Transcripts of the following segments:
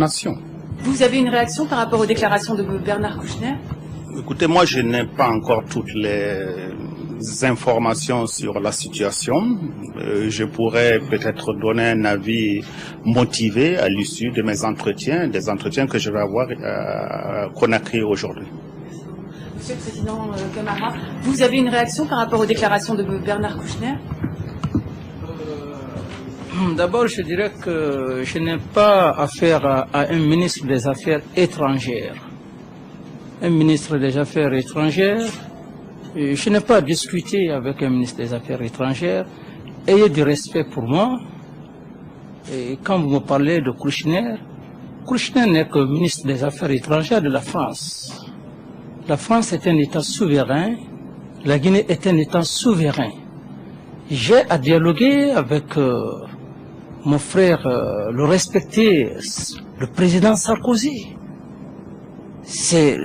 nation. Vous avez une réaction par rapport aux déclarations de Bernard Kouchner? Écoutez, moi je n'ai pas encore toutes les informations sur la situation. Je pourrais peut-être donner un avis motivé à l'issue de mes entretiens, des entretiens que je vais avoir à Conakry aujourd'hui. Monsieur le Président Camara, vous avez une réaction par rapport aux déclarations de Bernard Kouchner? D'abord, je dirais que je n'ai pas affaire à un ministre des Affaires étrangères. Un ministre des Affaires étrangères, je n'ai pas discuté avec un ministre des Affaires étrangères. Ayez du respect pour moi. Et quand vous me parlez de Kouchner, Kouchner n'est que ministre des Affaires étrangères de la France. La France est un État souverain, la Guinée est un État souverain. J'ai à dialoguer avec mon frère, le respecté, le président Sarkozy. C'est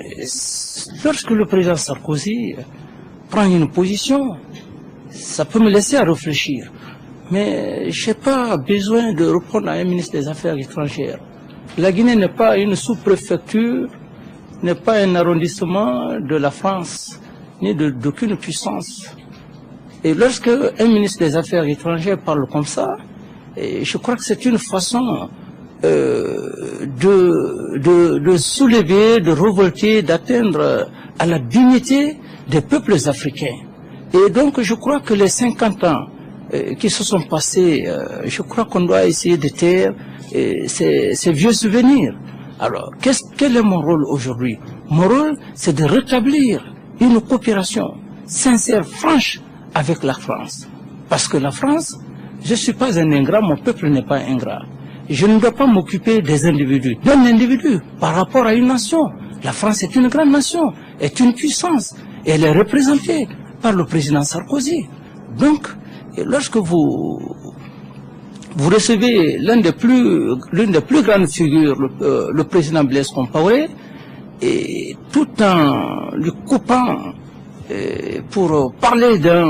lorsque le président Sarkozy prend une position, ça peut me laisser à réfléchir. Mais je n'ai pas besoin de répondre à un ministre des Affaires étrangères. La Guinée n'est pas une sous-préfecture, n'est pas un arrondissement de la France, ni d'aucune puissance. Et lorsque un ministre des Affaires étrangères parle comme ça, je crois que c'est une façon de soulever, de révolter, d'atteindre à la dignité des peuples africains. Et donc je crois que les 50 ans qui se sont passés, je crois qu'on doit essayer de taire ces vieux souvenirs. Alors, quel est mon rôle aujourd'hui? Mon rôle, c'est de rétablir une coopération sincère, franche avec la France. Parce que la France, je ne suis pas un ingrat, mon peuple n'est pas ingrat. Je ne dois pas m'occuper des individus, d'un individu par rapport à une nation. La France est une grande nation, est une puissance, et elle est représentée par le président Sarkozy. Donc, lorsque vous recevez l'une des plus grandes figures, le président Blaise Compaoré, et tout en lui coupant pour parler d'un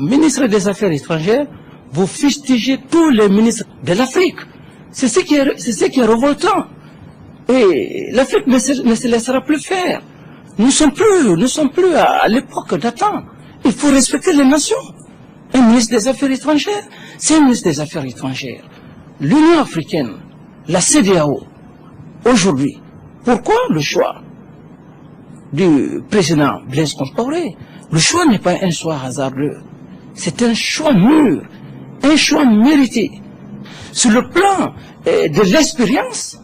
ministre des Affaires étrangères, vous fustigez tous les ministres de l'Afrique. C'est ce qui est révoltant. Et l'Afrique ne se laissera plus faire. Nous sommes plus à l'époque d'antan. Il faut respecter les nations. Un ministre des Affaires étrangères, c'est un ministre des Affaires étrangères. L'Union africaine, la CEDEAO, aujourd'hui, pourquoi le choix du président Blaise Compaoré? Le choix n'est pas un choix hasardeux. C'est un choix mûr, un choix mérité. Sur le plan de l'expérience,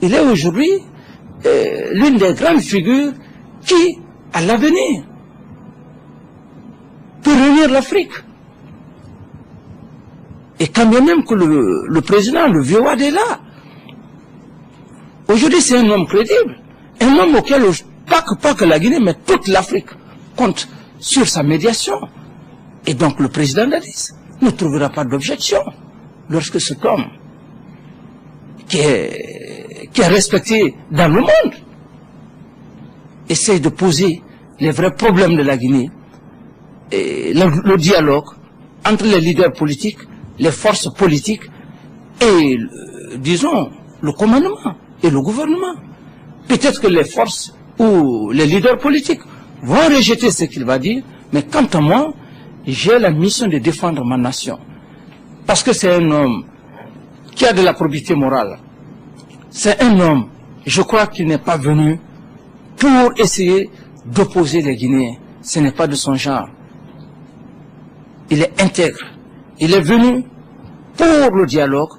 il est aujourd'hui l'une des grandes figures qui, à l'avenir, peut réunir l'Afrique. Et quand bien même que le président, le vieux Wade est là, aujourd'hui c'est un homme crédible, un homme auquel, pas que la Guinée, mais toute l'Afrique compte sur sa médiation. Et donc le président Dadis ne trouvera pas d'objection lorsque cet homme qui est respecté dans le monde essaie de poser les vrais problèmes de la Guinée, et le dialogue entre les leaders politiques, les forces politiques et, disons, le commandement et le gouvernement. Peut-être que les forces ou les leaders politiques vont rejeter ce qu'il va dire, mais quant à moi, j'ai la mission de défendre ma nation. Parce que c'est un homme qui a de la probité morale. C'est un homme, je crois qu'il n'est pas venu pour essayer d'opposer les Guinéens. Ce n'est pas de son genre. Il est intègre. Il est venu pour le dialogue,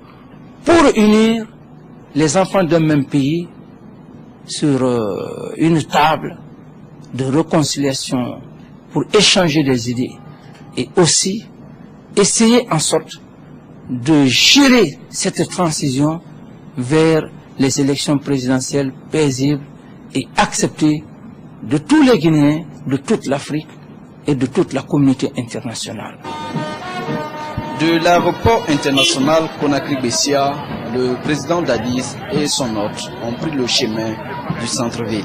pour unir les enfants d'un même pays sur une table de réconciliation, pour échanger des idées et aussi essayer en sorte de gérer cette transition vers les élections présidentielles paisibles et acceptées de tous les Guinéens, de toute l'Afrique et de toute la communauté internationale. De l'aéroport international Conakry-Bessia, le président Dadis et son hôte ont pris le chemin du centre-ville.